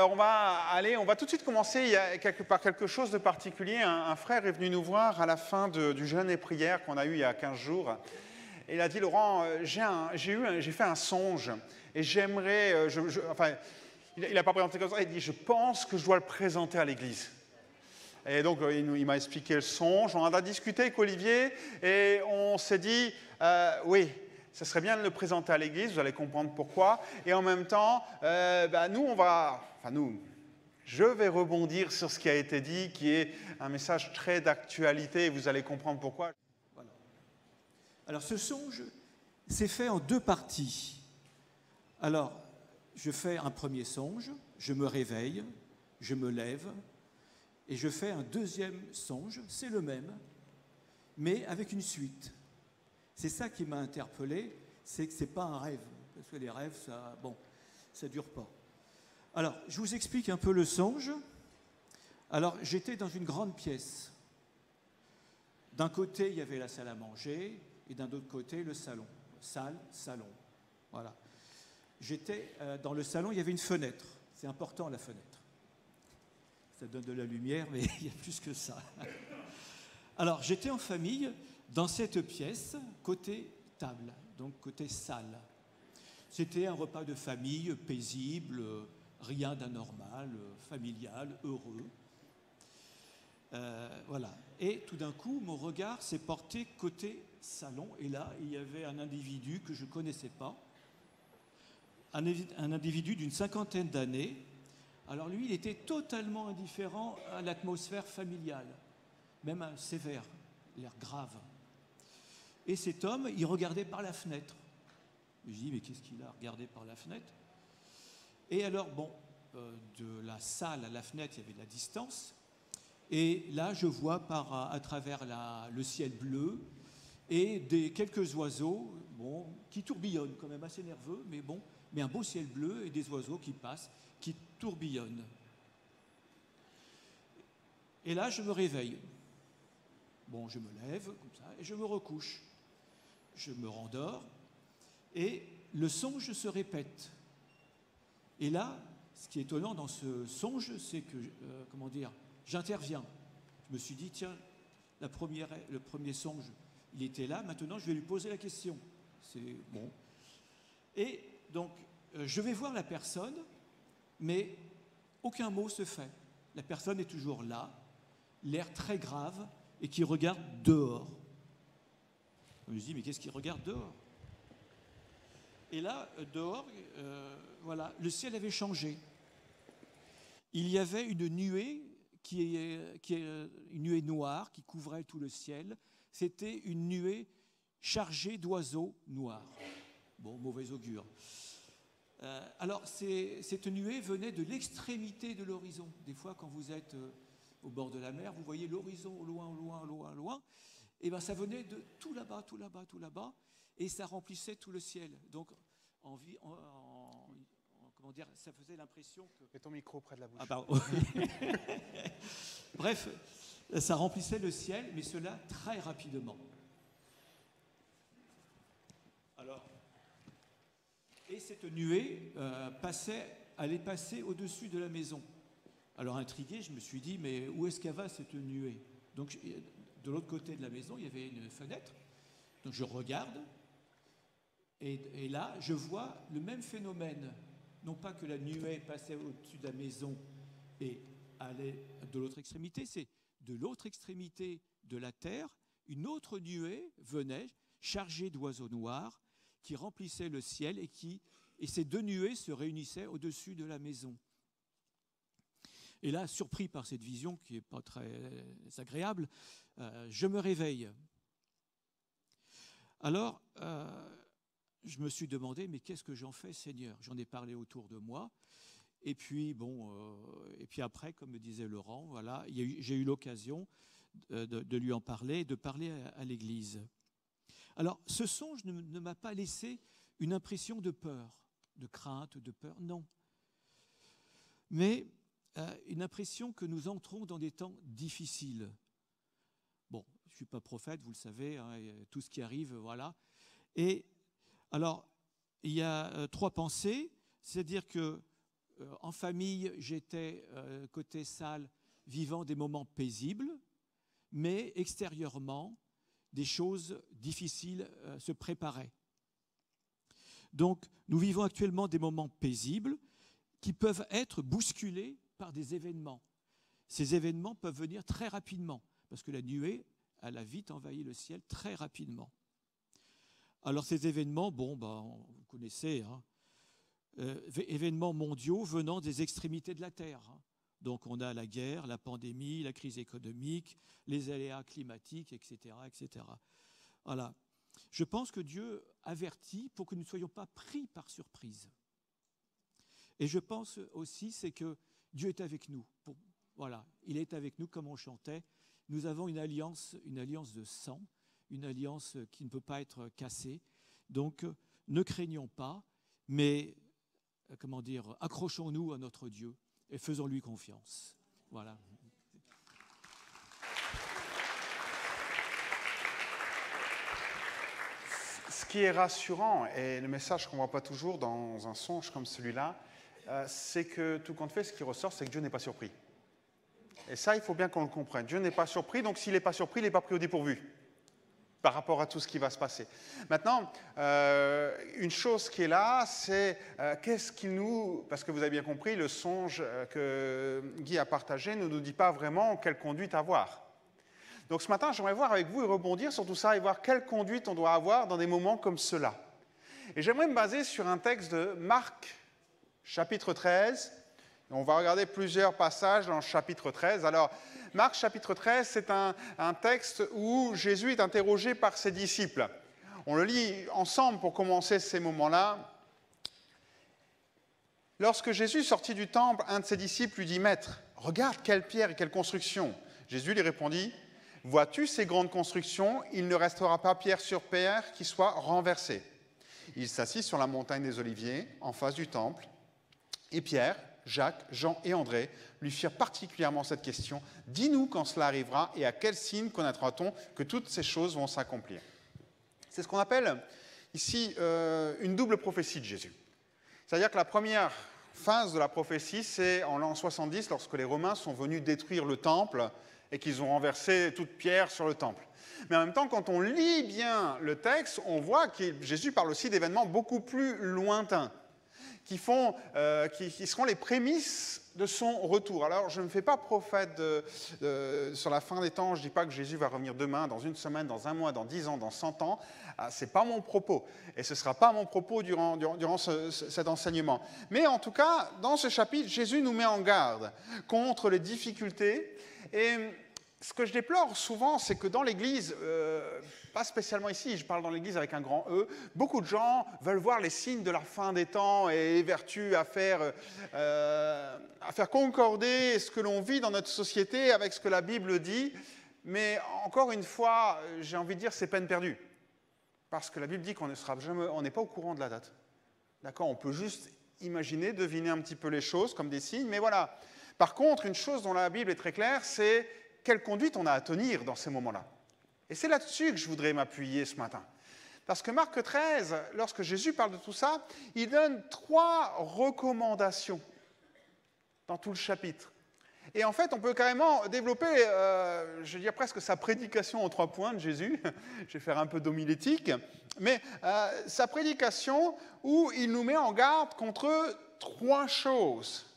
Alors on va tout de suite commencer par quelque chose de particulier. Un frère est venu nous voir à la fin du jeûne et prière qu'on a eu il y a 15 jours. Et il a dit, Laurent, j'ai fait un songe et j'aimerais, enfin, il n'a pas présenté comme ça, il dit, je pense que je dois le présenter à l'église. Et donc il m'a expliqué le songe, on en a discuté avec Olivier et on s'est dit, oui, ce serait bien de le présenter à l'église, vous allez comprendre pourquoi. Et en même temps, je vais rebondir sur ce qui a été dit, qui est un message très d'actualité, et vous allez comprendre pourquoi. Voilà. Alors ce songe, c'est fait en deux parties. Alors, je fais un premier songe, je me réveille, je me lève, et je fais un deuxième songe, c'est le même, mais avec une suite. C'est ça qui m'a interpellé, c'est que ce n'est pas un rêve, parce que les rêves, ça ne dure pas. Alors, je vous explique un peu le songe. Alors, j'étais dans une grande pièce. D'un côté, il y avait la salle à manger, et d'un autre côté, le salon. Salle, salon. Voilà. J'étais dans le salon, il y avait une fenêtre. C'est important, la fenêtre. Ça donne de la lumière, mais il y a plus que ça. Alors, j'étais en famille dans cette pièce, côté table, donc côté salle. C'était un repas de famille paisible, rien d'anormal, familial, heureux. Voilà. Et tout d'un coup, mon regard s'est porté côté salon. Et là, il y avait un individu que je ne connaissais pas, un individu d'une 50aine d'années. Alors lui, il était totalement indifférent à l'atmosphère familiale, même sévère, l'air grave. Et cet homme, il regardait par la fenêtre. Je dis, mais qu'est-ce qu'il a regardé par la fenêtre? Et alors, de la salle à la fenêtre, il y avait de la distance. Et là, je vois à travers le ciel bleu et quelques oiseaux qui tourbillonnent, quand même assez nerveux, mais un beau ciel bleu et des oiseaux qui passent, qui tourbillonnent. Et là, je me réveille. Je me lève comme ça et je me recouche. Je me rendors et le songe se répète. Et là, ce qui est étonnant dans ce songe, c'est que, j'interviens. Je me suis dit, tiens, le premier songe, il était là, maintenant je vais lui poser la question. C'est bon. Et donc, je vais voir la personne, mais aucun mot se fait. La personne est toujours là, l'air très grave, et qui regarde dehors. Je me dis, mais qu'est-ce qu'il regarde dehors? Et là, dehors, voilà, le ciel avait changé. Il y avait une nuée une nuée noire qui couvrait tout le ciel. C'était une nuée chargée d'oiseaux noirs. Bon, mauvais augure. Alors, cette nuée venait de l'extrémité de l'horizon. Des fois, quand vous êtes au bord de la mer, vous voyez l'horizon au loin, au loin, au loin, au loin. Et bien, ça venait de tout là-bas, tout là-bas, tout là-bas, et ça remplissait tout le ciel. Donc, ça faisait l'impression que... Mets ton micro près de la bouche. Ah, pardon. Bref, ça remplissait le ciel, mais cela très rapidement. Alors, et cette nuée allait passer au-dessus de la maison. Alors, intrigué, je me suis dit, mais où est-ce qu'elle va, cette nuée? Donc, de l'autre côté de la maison, il y avait une fenêtre. Donc, je regarde. Et là, je vois le même phénomène. Non pas que la nuée passait au-dessus de la maison et allait de l'autre extrémité, c'est de l'autre extrémité de la terre, une autre nuée venait chargée d'oiseaux noirs qui remplissaient le ciel et ces deux nuées se réunissaient au-dessus de la maison. Et là, surpris par cette vision qui n'est pas très agréable, je me réveille. Alors, je me suis demandé, mais qu'est-ce que j'en fais, Seigneur? J'en ai parlé autour de moi. Et puis, et puis après, comme me disait Laurent, voilà, j'ai eu l'occasion de lui en parler, de parler à l'Église. Alors, ce songe ne m'a pas laissé une impression de peur, de crainte, de peur, non. Mais une impression que nous entrons dans des temps difficiles. Bon, je ne suis pas prophète, vous le savez, hein, tout ce qui arrive, voilà. Et alors, il y a trois pensées, c'est-à-dire que en famille, j'étais côté salle, vivant des moments paisibles, mais extérieurement, des choses difficiles se préparaient. Donc, nous vivons actuellement des moments paisibles qui peuvent être bousculés par des événements. Ces événements peuvent venir très rapidement, parce que la nuée, elle a vite envahi le ciel très rapidement. Alors ces événements, vous connaissez, événements mondiaux venant des extrémités de la Terre. Donc on a la guerre, la pandémie, la crise économique, les aléas climatiques, etc., etc. Voilà. Je pense que Dieu avertit pour que nous ne soyons pas pris par surprise. Et je pense aussi, c'est que Dieu est avec nous. Voilà, il est avec nous comme on chantait. Nous avons une alliance de sang, une alliance qui ne peut pas être cassée. Donc, ne craignons pas, mais, accrochons-nous à notre Dieu et faisons-lui confiance. Voilà. Ce qui est rassurant, et le message qu'on ne voit pas toujours dans un songe comme celui-là, c'est que tout compte fait, ce qui ressort, c'est que Dieu n'est pas surpris. Et ça, il faut bien qu'on le comprenne. Dieu n'est pas surpris, donc s'il n'est pas surpris, il n'est pas pris au dépourvu par rapport à tout ce qui va se passer. Maintenant, une chose qui est là, c'est qu'est-ce qu'il nous... Parce que vous avez bien compris, le songe que Guy a partagé ne nous dit pas vraiment quelle conduite avoir. Donc ce matin, j'aimerais voir avec vous et rebondir sur tout ça et voir quelle conduite on doit avoir dans des moments comme cela. Et j'aimerais me baser sur un texte de Marc, chapitre 13. On va regarder plusieurs passages dans le chapitre 13. Alors, Marc, chapitre 13, c'est un texte où Jésus est interrogé par ses disciples. On le lit ensemble pour commencer ces moments-là. Lorsque Jésus sortit du temple, un de ses disciples lui dit « Maître, regarde quelle pierre et quelle construction !» Jésus lui répondit « Vois-tu ces grandes constructions? Il ne restera pas pierre sur pierre qui soit renversée. » Il s'assit sur la montagne des Oliviers, en face du temple, et Pierre, Jacques, Jean et André lui firent particulièrement cette question « Dis-nous quand cela arrivera et à quel signe connaîtra-t-on que toutes ces choses vont s'accomplir ?» C'est ce qu'on appelle ici une double prophétie de Jésus. C'est-à-dire que la première phase de la prophétie, c'est en l'an 70, lorsque les Romains sont venus détruire le temple et qu'ils ont renversé toute pierre sur le temple. Mais en même temps, quand on lit bien le texte, on voit que Jésus parle aussi d'événements beaucoup plus lointains, qui seront les prémices de son retour. Alors, je ne fais pas prophète sur la fin des temps, je ne dis pas que Jésus va revenir demain, dans une semaine, dans un mois, dans 10 ans, dans 100 ans. Ce n'est pas mon propos, et ce ne sera pas mon propos durant cet enseignement. Mais en tout cas, dans ce chapitre, Jésus nous met en garde contre les difficultés. Et ce que je déplore souvent, c'est que dans l'Église, pas spécialement ici, je parle dans l'Église avec un grand E, beaucoup de gens veulent voir les signes de la fin des temps et évertuent à faire concorder ce que l'on vit dans notre société avec ce que la Bible dit. Mais encore une fois, j'ai envie de dire, c'est peine perdue. Parce que la Bible dit qu'on n'est pas au courant de la date. D'accord, on peut juste imaginer, deviner un petit peu les choses comme des signes, mais voilà. Par contre, une chose dont la Bible est très claire, c'est quelle conduite on a à tenir dans ces moments-là. Et c'est là-dessus que je voudrais m'appuyer ce matin. Parce que Marc 13, lorsque Jésus parle de tout ça, il donne 3 recommandations dans tout le chapitre. Et en fait, on peut carrément développer, je veux dire presque sa prédication en 3 points de Jésus. Je vais faire un peu d'homilétique. Mais sa prédication où il nous met en garde contre 3 choses.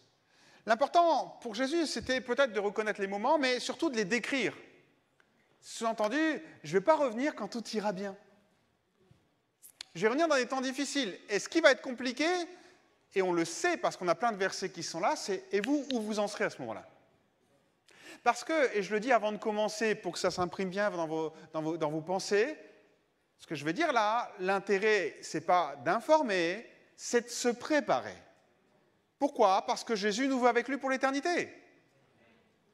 L'important pour Jésus, c'était peut-être de reconnaître les moments, mais surtout de les décrire. Sous-entendu, je ne vais pas revenir quand tout ira bien. Je vais revenir dans des temps difficiles. Et ce qui va être compliqué, et on le sait parce qu'on a plein de versets qui sont là, c'est « Et vous, où vous en serez à ce moment-là » Parce que, et je le dis avant de commencer pour que ça s'imprime bien dans vos pensées, ce que je vais dire là, l'intérêt, ce n'est pas d'informer, c'est de se préparer. Pourquoi? Parce que Jésus nous veut avec lui pour l'éternité.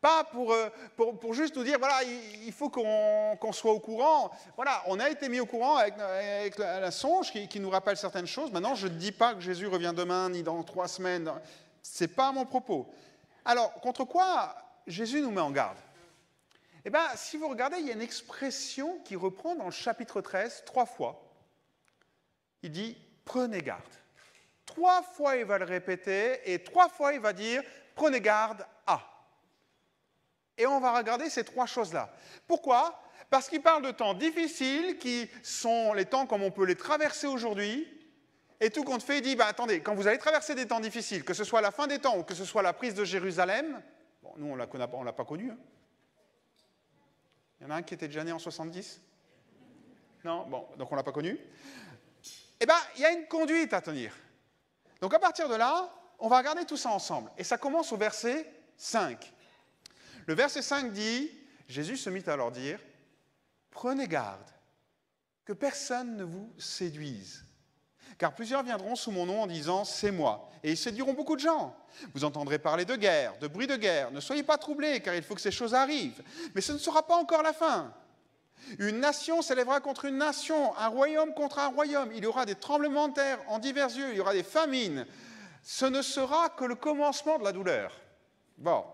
Pas pour juste nous dire, voilà, il faut qu'on soit au courant. Voilà, on a été mis au courant avec la songe qui nous rappelle certaines choses. Maintenant, je ne dis pas que Jésus revient demain ni dans 3 semaines. Ce n'est pas mon propos. Alors, contre quoi Jésus nous met en garde? Eh bien, si vous regardez, il y a une expression qui reprend dans le chapitre 13 3 fois. Il dit « prenez garde ». 3 fois il va le répéter et 3 fois il va dire « prenez garde à ». Et on va regarder ces 3 choses-là. Pourquoi ? Parce qu'il parle de temps difficiles qui sont les temps comme on peut les traverser aujourd'hui. Et tout compte fait, il dit, attendez, quand vous allez traverser des temps difficiles, que ce soit la fin des temps ou que ce soit la prise de Jérusalem, bon, nous on ne l'a pas connu. Hein. Il y en a un qui était déjà né en 70 ? Non ? Bon, donc on ne l'a pas connu. Eh bien, il y a une conduite à tenir. Donc à partir de là, on va regarder tout ça ensemble. Et ça commence au verset 5. Le verset 5 dit, Jésus se mit à leur dire, « Prenez garde que personne ne vous séduise. Car plusieurs viendront sous mon nom en disant « C'est moi ». Et ils séduiront beaucoup de gens. Vous entendrez parler de guerre, de bruit de guerre. Ne soyez pas troublés, car il faut que ces choses arrivent. Mais ce ne sera pas encore la fin. Une nation s'élèvera contre une nation, un royaume contre un royaume. Il y aura des tremblements de terre en divers lieux, il y aura des famines. Ce ne sera que le commencement de la douleur. Bon,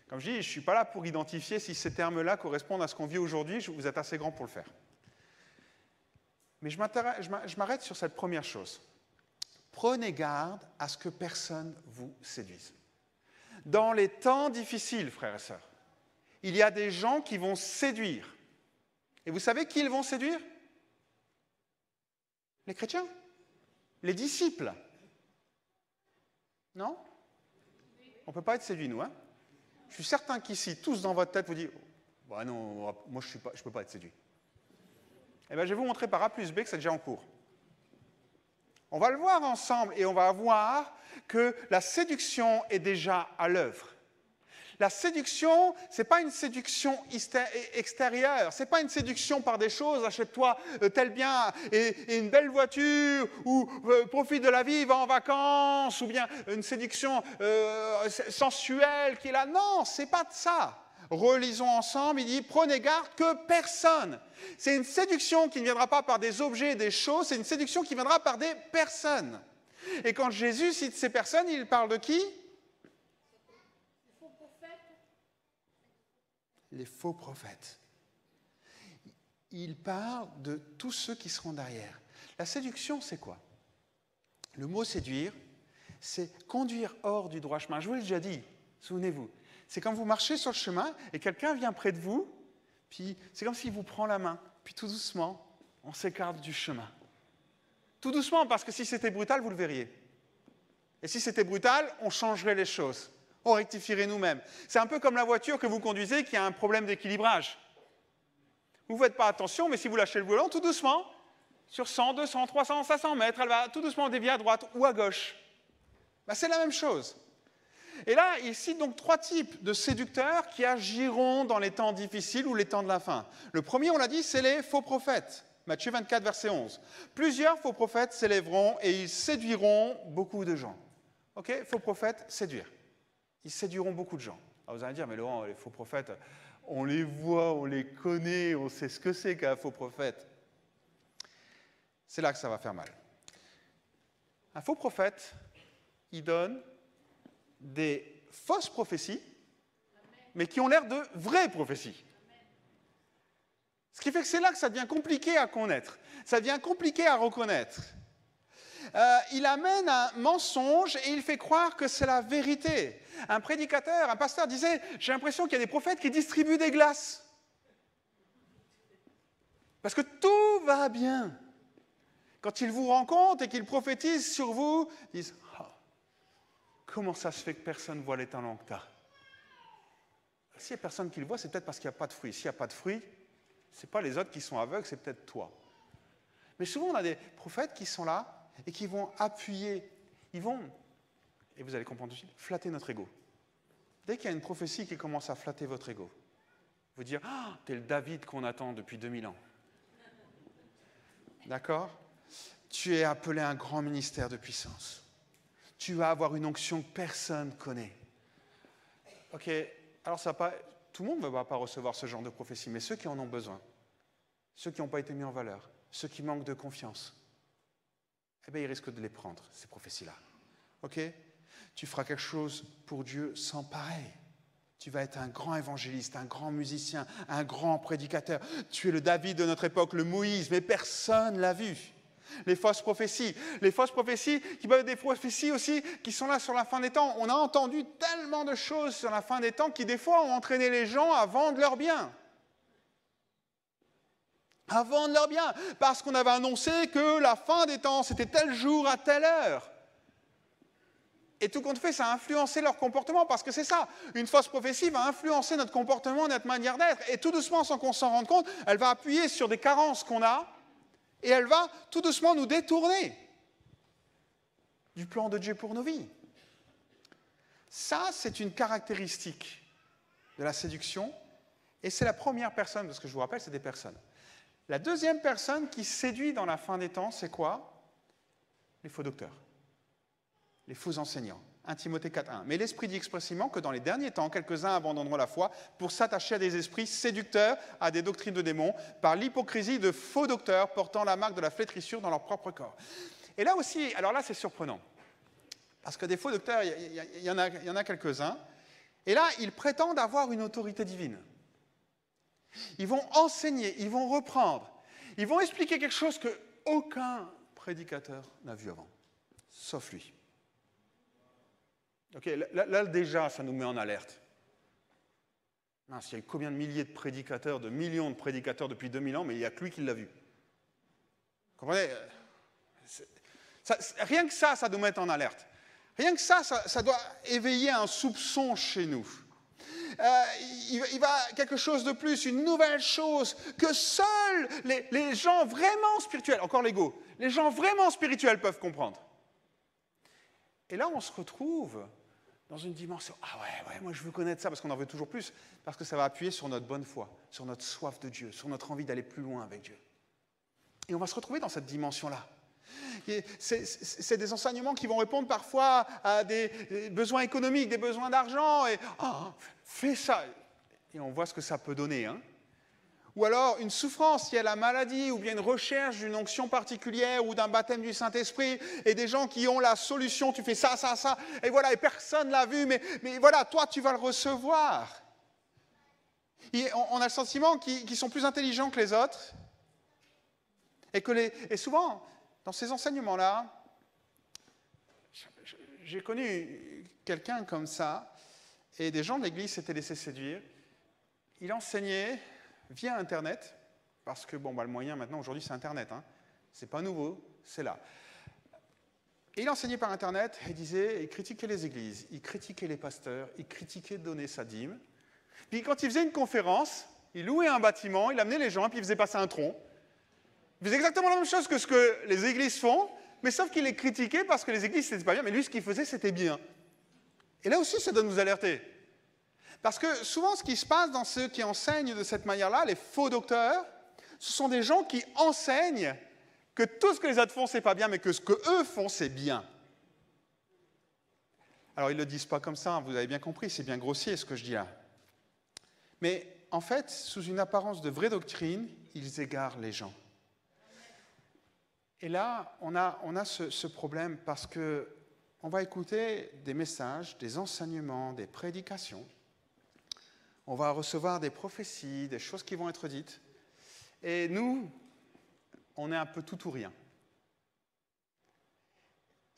comme je dis, je ne suis pas là pour identifier si ces termes-là correspondent à ce qu'on vit aujourd'hui. Vous êtes assez grand pour le faire. Mais je m'arrête sur cette première chose. Prenez garde à ce que personne vous séduise. Dans les temps difficiles, frères et sœurs, il y a des gens qui vont séduire. Et vous savez qui ils vont séduire ? Les chrétiens, les disciples. Non ? On ne peut pas être séduits, nous. Hein ? Je suis certain qu'ici, tous dans votre tête, vous dites bah non, moi je ne peux pas être séduit. Eh bien, je vais vous montrer par A plus B que c'est déjà en cours. On va le voir ensemble et on va voir que la séduction est déjà à l'œuvre. La séduction, ce n'est pas une séduction extérieure, ce n'est pas une séduction par des choses, achète-toi tel bien et une belle voiture, ou profite de la vie, va en vacances, ou bien une séduction sensuelle qui est là. Non, ce n'est pas de ça. Relisons ensemble, il dit, prenez garde que personne. C'est une séduction qui ne viendra pas par des objets, des choses, c'est une séduction qui viendra par des personnes. Et quand Jésus cite ces personnes, il parle de qui ? Les faux prophètes. Il parle de tous ceux qui seront derrière. La séduction, c'est quoi ? Le mot séduire, c'est conduire hors du droit chemin. Je vous l'ai déjà dit, souvenez-vous. C'est quand vous marchez sur le chemin et quelqu'un vient près de vous, puis c'est comme s'il vous prend la main, puis tout doucement, on s'écarte du chemin. Tout doucement, parce que si c'était brutal, vous le verriez. Et si c'était brutal, on changerait les choses. On rectifierait nous-mêmes. C'est un peu comme la voiture que vous conduisez qui a un problème d'équilibrage. Vous ne faites pas attention, mais si vous lâchez le volant, tout doucement, sur 100, 200, 300, 500 mètres, elle va tout doucement dévier à droite ou à gauche. Ben, c'est la même chose. Et là, il cite donc 3 types de séducteurs qui agiront dans les temps difficiles ou les temps de la fin. Le premier, on l'a dit, c'est les faux prophètes. Matthieu 24, verset 11. Plusieurs faux prophètes s'élèveront et ils séduiront beaucoup de gens. Ok, faux prophètes, séduire. Ils séduiront beaucoup de gens. Alors vous allez dire, mais Laurent, les faux prophètes, on les voit, on les connaît, on sait ce que c'est qu'un faux prophète. C'est là que ça va faire mal. Un faux prophète, il donne des fausses prophéties, mais qui ont l'air de vraies prophéties. Ce qui fait que c'est là que ça devient compliqué à connaître. Ça devient compliqué à reconnaître. Il amène un mensonge et il fait croire que c'est la vérité. Un prédicateur, un pasteur disait « J'ai l'impression qu'il y a des prophètes qui distribuent des glaces. » Parce que tout va bien. Quand ils vous rencontrent et qu'ils prophétisent sur vous, ils disent oh, « Comment ça se fait que personne ne voit les talents que tu as ?» S'il n'y a personne qui le voit, c'est peut-être parce qu'il n'y a pas de fruits. S'il n'y a pas de fruits, ce n'est pas les autres qui sont aveugles, c'est peut-être toi. Mais souvent, on a des prophètes qui sont là et qui vont appuyer, ils vont, et vous allez comprendre tout de suite, flatter notre ego. Dès qu'il y a une prophétie qui commence à flatter votre ego, vous dire ah, t'es le David qu'on attend depuis 2000 ans. D'accord ? Tu es appelé à un grand ministère de puissance. Tu vas avoir une onction que personne ne connaît. Ok, alors ça va pas, tout le monde ne va pas recevoir ce genre de prophétie, mais ceux qui en ont besoin, ceux qui n'ont pas été mis en valeur, ceux qui manquent de confiance, eh bien, ils risquent de les prendre, ces prophéties-là. Ok ? Tu feras quelque chose pour Dieu sans pareil. Tu vas être un grand évangéliste, un grand musicien, un grand prédicateur. Tu es le David de notre époque, le Moïse, mais personne ne l'a vu. Les fausses prophéties qui peuvent être des prophéties aussi qui sont là sur la fin des temps. On a entendu tellement de choses sur la fin des temps qui des fois ont entraîné les gens à vendre leurs biens. À vendre leurs biens, parce qu'on avait annoncé que la fin des temps, c'était tel jour à telle heure. Et tout compte fait, ça a influencé leur comportement, parce que c'est ça, une fausse prophétie va influencer notre comportement, notre manière d'être, et tout doucement, sans qu'on s'en rende compte, elle va appuyer sur des carences qu'on a, et elle va tout doucement nous détourner du plan de Dieu pour nos vies. Ça, c'est une caractéristique de la séduction, et c'est la première personne, parce que je vous rappelle, c'est des personnes. La deuxième personne qui séduit dans la fin des temps, c'est quoi? Les faux docteurs, les faux enseignants. 1 Timothée 4.1. Mais l'Esprit dit expressément que dans les derniers temps, quelques-uns abandonneront la foi pour s'attacher à des esprits séducteurs, à des doctrines de démons, par l'hypocrisie de faux docteurs portant la marque de la flétrissure dans leur propre corps. Et là aussi, alors là c'est surprenant, parce que des faux docteurs, il y en a quelques-uns, et là ils prétendent avoir une autorité divine. Ils vont enseigner, ils vont reprendre, ils vont expliquer quelque chose qu'aucun prédicateur n'a vu avant, sauf lui. Ok, là déjà, ça nous met en alerte. Mince, il y a eu combien de milliers de prédicateurs, de millions de prédicateurs depuis 2000 ans, mais il n'y a que lui qui l'a vu. Vous comprenez? Rien que ça nous met en alerte. Rien que ça doit éveiller un soupçon chez nous. Il va quelque chose de plus, une nouvelle chose que seuls les gens vraiment spirituels, encore l'ego, les gens vraiment spirituels peuvent comprendre. Et là, on se retrouve dans une dimension, ah ouais, moi je veux connaître ça parce qu'on en veut toujours plus, parce que ça va appuyer sur notre bonne foi, sur notre soif de Dieu, sur notre envie d'aller plus loin avec Dieu. Et on va se retrouver dans cette dimension-là. C'est des enseignements qui vont répondre parfois à des besoins économiques, des besoins d'argent, et fais ça. Et on voit ce que ça peut donner. Hein. Ou alors une souffrance, il y a la maladie, ou bien une recherche d'une onction particulière, ou d'un baptême du Saint-Esprit, et des gens qui ont la solution, tu fais ça, et voilà, et personne ne l'a vu, mais voilà, toi tu vas le recevoir. Et on a le sentiment qu'ils sont plus intelligents que les autres, et souvent, dans ces enseignements-là, j'ai connu quelqu'un comme ça, et des gens de l'Église s'étaient laissés séduire. Il enseignait via Internet, parce que le moyen maintenant, aujourd'hui, c'est Internet. Hein. C'est pas nouveau, c'est là. Et il enseignait par Internet, il critiquait les églises, il critiquait les pasteurs, il critiquait donner sa dîme. Puis quand il faisait une conférence, il louait un bâtiment, il amenait les gens, puis il faisait passer un tronc. Il faisait exactement la même chose que ce que les églises font, mais sauf qu'il les critiquait parce que les églises, c'était pas bien, mais lui, ce qu'il faisait, c'était bien. Et là aussi, ça doit nous alerter. Parce que souvent, ce qui se passe dans ceux qui enseignent de cette manière-là, les faux docteurs, ce sont des gens qui enseignent que tout ce que les autres font, c'est pas bien, mais que ce qu'eux font, c'est bien. Alors, ils ne le disent pas comme ça, vous avez bien compris, c'est bien grossier ce que je dis là. Mais en fait, sous une apparence de vraie doctrine, ils égarent les gens. Et là, on a ce problème parce qu'on va écouter des messages, des enseignements, des prédications. On va recevoir des prophéties, des choses qui vont être dites. Et nous, on est un peu tout ou rien.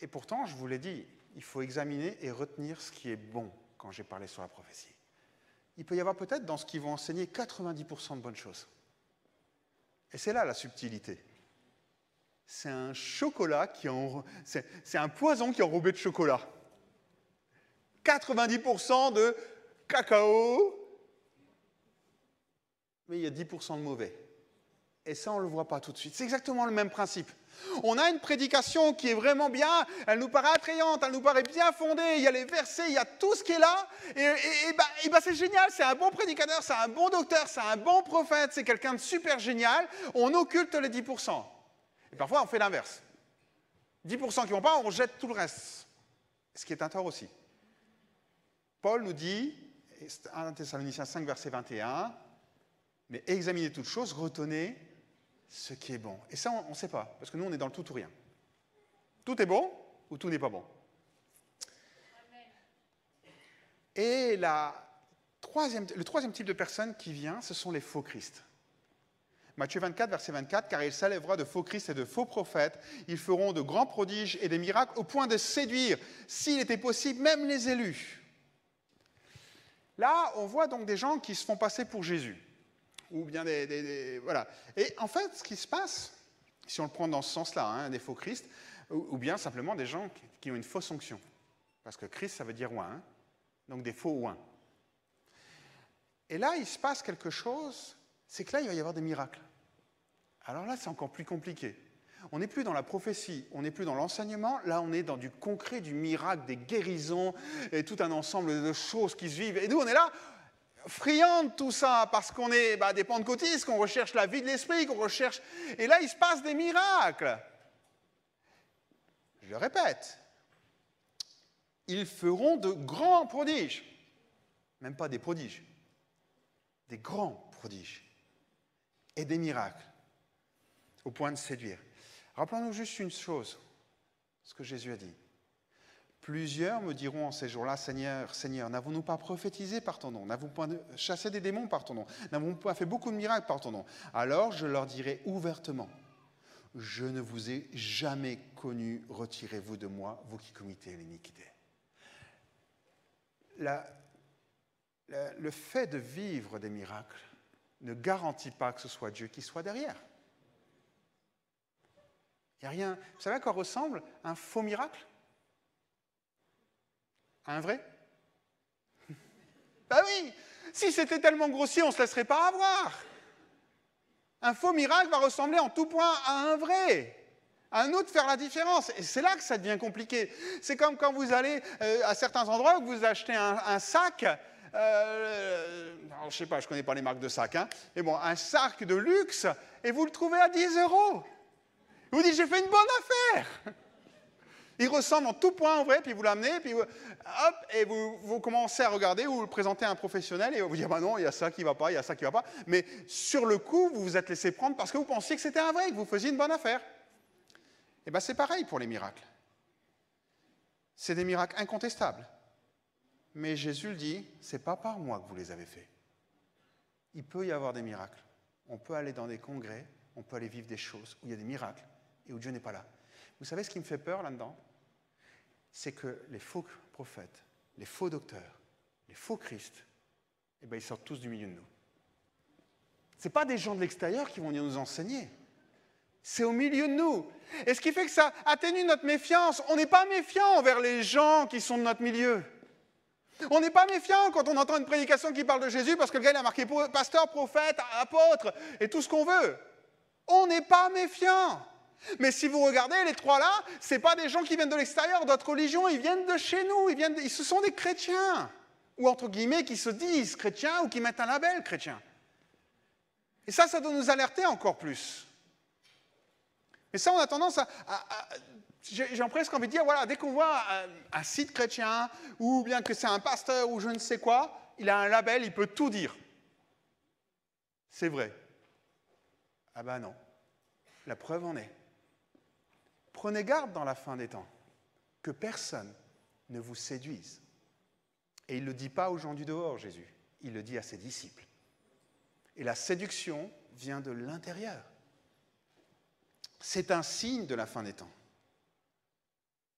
Et pourtant, je vous l'ai dit, il faut examiner et retenir ce qui est bon quand j'ai parlé sur la prophétie. Il peut y avoir peut-être dans ce qu'ils vont enseigner 90% de bonnes choses. Et c'est là la subtilité. C'est un chocolat c'est un poison qui est enrobé de chocolat. 90% de cacao, mais il y a 10% de mauvais. Et ça, on ne le voit pas tout de suite. C'est exactement le même principe. On a une prédication qui est vraiment bien, elle nous paraît attrayante, elle nous paraît bien fondée, il y a les versets, il y a tout ce qui est là, et c'est génial, c'est un bon prédicateur, c'est un bon docteur, c'est un bon prophète, c'est quelqu'un de super génial, on occulte les 10%. Et parfois, on fait l'inverse. 10% qui ne vont pas, on jette tout le reste. Ce qui est un tort aussi. Paul nous dit, 1 Thessaloniciens 5, verset 21, mais examinez toutes choses, retenez ce qui est bon. Et ça, on ne sait pas, parce que nous, on est dans le tout ou rien. Tout est bon ou tout n'est pas bon. Et le troisième type de personne qui vient, ce sont les faux Christ. Matthieu 24, verset 24, « Car il s'élèvera de faux Christ et de faux prophètes. Ils feront de grands prodiges et des miracles au point de séduire, s'il était possible, même les élus. » Là, on voit donc des gens qui se font passer pour Jésus. Ou bien voilà. Et en fait, ce qui se passe, si on le prend dans ce sens-là, hein, des faux Christ, ou bien simplement des gens qui ont une fausse onction. Parce que Christ, ça veut dire oint, hein, donc des faux oints. Et là, il se passe quelque chose, c'est que là, il va y avoir des miracles. Alors là, c'est encore plus compliqué. On n'est plus dans la prophétie, on n'est plus dans l'enseignement, là, on est dans du concret, du miracle, des guérisons, et tout un ensemble de choses qui se vivent. Et nous, on est là, friands de tout ça, parce qu'on est des pentecôtistes, qu'on recherche la vie de l'esprit, qu'on recherche... Et là, il se passe des miracles. Je le répète, ils feront de grands prodiges. Même pas des prodiges. Des grands prodiges. Et des miracles. Au point de séduire. Rappelons-nous juste une chose, ce que Jésus a dit. Plusieurs me diront en ces jours-là, Seigneur, Seigneur, n'avons-nous pas prophétisé par ton nom? N'avons-nous pas chassé des démons par ton nom? N'avons-nous pas fait beaucoup de miracles par ton nom? Alors je leur dirai ouvertement, je ne vous ai jamais connu, retirez-vous de moi, vous qui commettez l'iniquité. Le fait de vivre des miracles ne garantit pas que ce soit Dieu qui soit derrière. Il n'y a rien. Vous savez à quoi ressemble un faux miracle? Un vrai? Ben oui, si c'était tellement grossier, on ne se laisserait pas avoir. Un faux miracle va ressembler en tout point à un vrai. À un autre faire la différence. Et c'est là que ça devient compliqué. C'est comme quand vous allez à certains endroits où vous achetez un sac. Alors, je ne sais pas, je ne connais pas les marques de sacs. Hein, mais bon, un sac de luxe et vous le trouvez à 10 €. Vous dites, j'ai fait une bonne affaire. Il ressemble en tout point au vrai, puis vous l'amenez, puis hop, et vous commencez à regarder, vous le présentez à un professionnel, et vous dites, bah non, il y a ça qui ne va pas, il y a ça qui ne va pas. Mais sur le coup, vous vous êtes laissé prendre parce que vous pensiez que c'était un vrai, que vous faisiez une bonne affaire. Et bien c'est pareil pour les miracles. C'est des miracles incontestables. Mais Jésus le dit, ce n'est pas par moi que vous les avez faits. Il peut y avoir des miracles. On peut aller dans des congrès, on peut aller vivre des choses où il y a des miracles et où Dieu n'est pas là. Vous savez ce qui me fait peur là-dedans? C'est que les faux prophètes, les faux docteurs, les faux Christ, eh bien, ils sortent tous du milieu de nous. Ce n'est pas des gens de l'extérieur qui vont venir nous enseigner. C'est au milieu de nous. Et ce qui fait que ça atténue notre méfiance. On n'est pas méfiant envers les gens qui sont de notre milieu. On n'est pas méfiant quand on entend une prédication qui parle de Jésus parce que le gars il a marqué pasteur, prophète, apôtre et tout ce qu'on veut. On n'est pas méfiant. Mais si vous regardez les trois là, ce n'est pas des gens qui viennent de l'extérieur, d'autres religions, ils viennent de chez nous, ce sont des chrétiens. Ou entre guillemets, qui se disent chrétiens ou qui mettent un label chrétien. Et ça doit nous alerter encore plus. Mais ça, on a tendance j'ai presque envie de dire, voilà, dès qu'on voit un site chrétien, ou bien que c'est un pasteur, ou je ne sais quoi, il a un label, il peut tout dire. C'est vrai. Ah ben non. La preuve en est. Prenez garde dans la fin des temps, que personne ne vous séduise. Et il ne le dit pas aux gens du dehors, Jésus. Il le dit à ses disciples. Et la séduction vient de l'intérieur. C'est un signe de la fin des temps.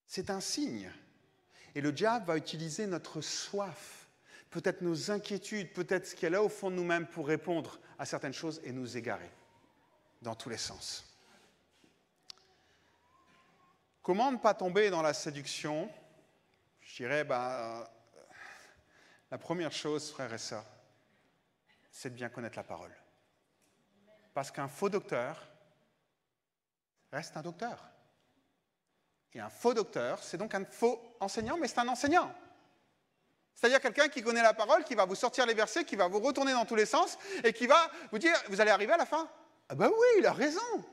C'est un signe. Et le diable va utiliser notre soif, peut-être nos inquiétudes, peut-être ce qu'il y a là au fond de nous-mêmes pour répondre à certaines choses et nous égarer dans tous les sens. Comment ne pas tomber dans la séduction? Je dirais, la première chose, frères et sœurs, c'est de bien connaître la parole. Parce qu'un faux docteur reste un docteur. Et un faux docteur, c'est donc un faux enseignant, mais c'est un enseignant. C'est-à-dire quelqu'un qui connaît la parole, qui va vous sortir les versets, qui va vous retourner dans tous les sens, et qui va vous dire, vous allez arriver à la fin. Ah ben oui, il a raison.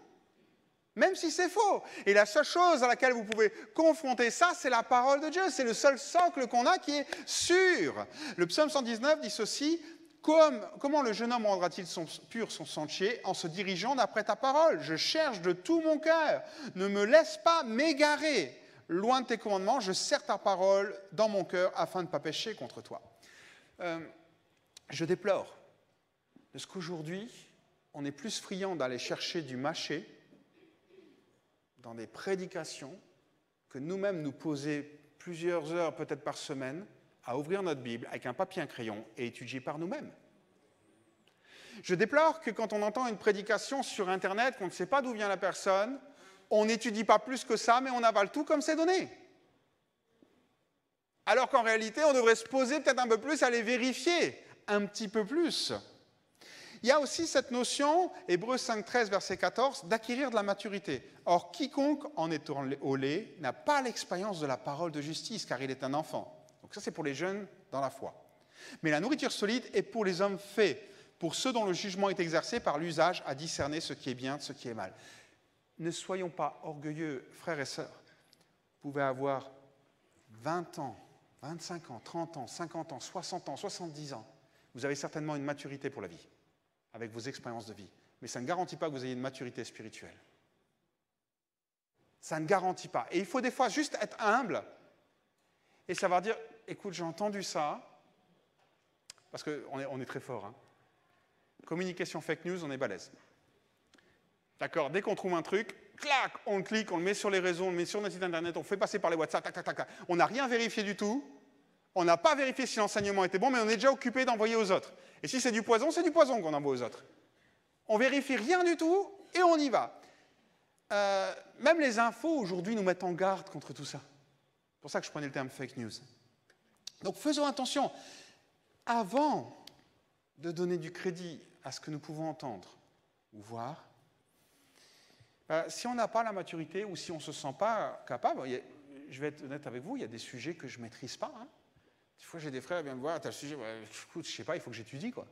Même si c'est faux. Et la seule chose à laquelle vous pouvez confronter ça, c'est la parole de Dieu. C'est le seul socle qu'on a qui est sûr. Le psaume 119 dit ceci, comment le jeune homme rendra-t-il pur son sentier en se dirigeant d'après ta parole? Je cherche de tout mon cœur. Ne me laisse pas m'égarer. Loin de tes commandements, je serre ta parole dans mon cœur afin de ne pas pécher contre toi. Je déplore de ce qu'aujourd'hui, on est plus friand d'aller chercher du mâché dans des prédications que nous-mêmes nous poser plusieurs heures, peut-être par semaine, à ouvrir notre Bible avec un papier et un crayon et étudier par nous-mêmes. Je déplore que quand on entend une prédication sur Internet, qu'on ne sait pas d'où vient la personne, on n'étudie pas plus que ça, mais on avale tout comme c'est donné. Alors qu'en réalité, on devrait se poser peut-être un peu plus, aller vérifier un petit peu plus. Il y a aussi cette notion, Hébreux 5,13, verset 14, d'acquérir de la maturité. Or, quiconque en est au lait n'a pas l'expérience de la parole de justice, car il est un enfant. Donc ça, c'est pour les jeunes dans la foi. Mais la nourriture solide est pour les hommes faits, pour ceux dont le jugement est exercé par l'usage à discerner ce qui est bien de ce qui est mal. Ne soyons pas orgueilleux, frères et sœurs. Vous pouvez avoir 20 ans, 25 ans, 30 ans, 50 ans, 60 ans, 70 ans. Vous avez certainement une maturité pour la vie, avec vos expériences de vie. Mais ça ne garantit pas que vous ayez une maturité spirituelle. Ça ne garantit pas. Et il faut des fois juste être humble et savoir dire, écoute, j'ai entendu ça, parce qu'on est très fort. Hein. Communication fake news, on est balèze. D'accord, dès qu'on trouve un truc, clac, on le clique, on le met sur les réseaux, on le met sur notre site internet, on le fait passer par les WhatsApp, tac, tac, tac, tac. On n'a rien vérifié du tout. On n'a pas vérifié si l'enseignement était bon, mais on est déjà occupé d'envoyer aux autres. Et si c'est du poison qu'on envoie aux autres. On vérifie rien du tout et on y va. Même les infos aujourd'hui nous mettent en garde contre tout ça. C'est pour ça que je prenais le terme fake news. Donc faisons attention. Avant de donner du crédit à ce que nous pouvons entendre ou voir, si on n'a pas la maturité ou si on ne se sent pas capable, je vais être honnête avec vous, il y a des sujets que je ne maîtrise pas. Hein. Des fois, j'ai des frères qui viennent me voir, tu as le sujet, écoute, je ne sais pas, il faut que j'étudie, quoi.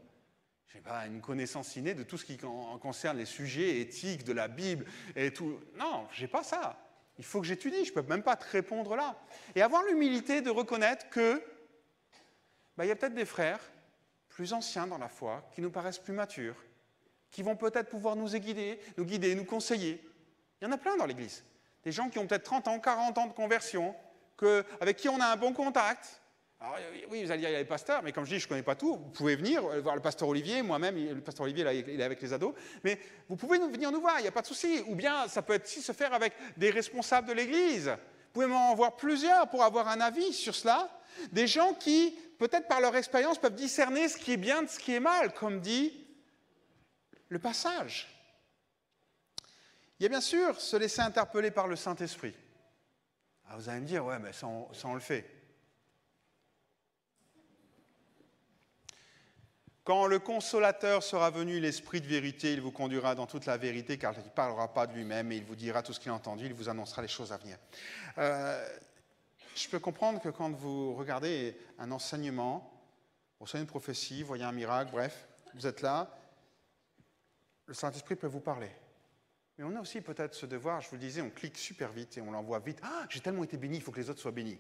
Je n'ai pas une connaissance innée de tout ce qui concerne les sujets éthiques de la Bible et tout. Non, je n'ai pas ça. Il faut que j'étudie, je ne peux même pas te répondre là. Et avoir l'humilité de reconnaître que il y a peut-être des frères plus anciens dans la foi, qui nous paraissent plus matures, qui vont peut-être pouvoir nous guider, nous conseiller. Il y en a plein dans l'Église. Des gens qui ont peut-être 30 ans, 40 ans de conversion, avec qui on a un bon contact. Alors, oui, vous allez dire, il y a les pasteurs, mais comme je dis, je ne connais pas tout. Vous pouvez venir voir le pasteur Olivier, moi-même, le pasteur Olivier, là, il est avec les ados. Mais vous pouvez venir nous voir, il n'y a pas de souci. Ou bien, ça peut aussi se faire avec des responsables de l'Église. Vous pouvez m'en voir plusieurs pour avoir un avis sur cela. Des gens qui, peut-être par leur expérience, peuvent discerner ce qui est bien de ce qui est mal, comme dit le passage. Il y a bien sûr se laisser interpeller par le Saint-Esprit. Alors vous allez me dire, ouais, mais ça on le fait. Quand le Consolateur sera venu, l'Esprit de vérité, il vous conduira dans toute la vérité, car il ne parlera pas de lui-même, et il vous dira tout ce qu'il a entendu, il vous annoncera les choses à venir. Je peux comprendre que quand vous regardez un enseignement, vous recevez une prophétie, vous voyez un miracle, bref, vous êtes là, le Saint-Esprit peut vous parler. Mais on a aussi peut-être ce devoir, je vous le disais, on clique super vite et on l'envoie vite. Ah, j'ai tellement été béni, il faut que les autres soient bénis.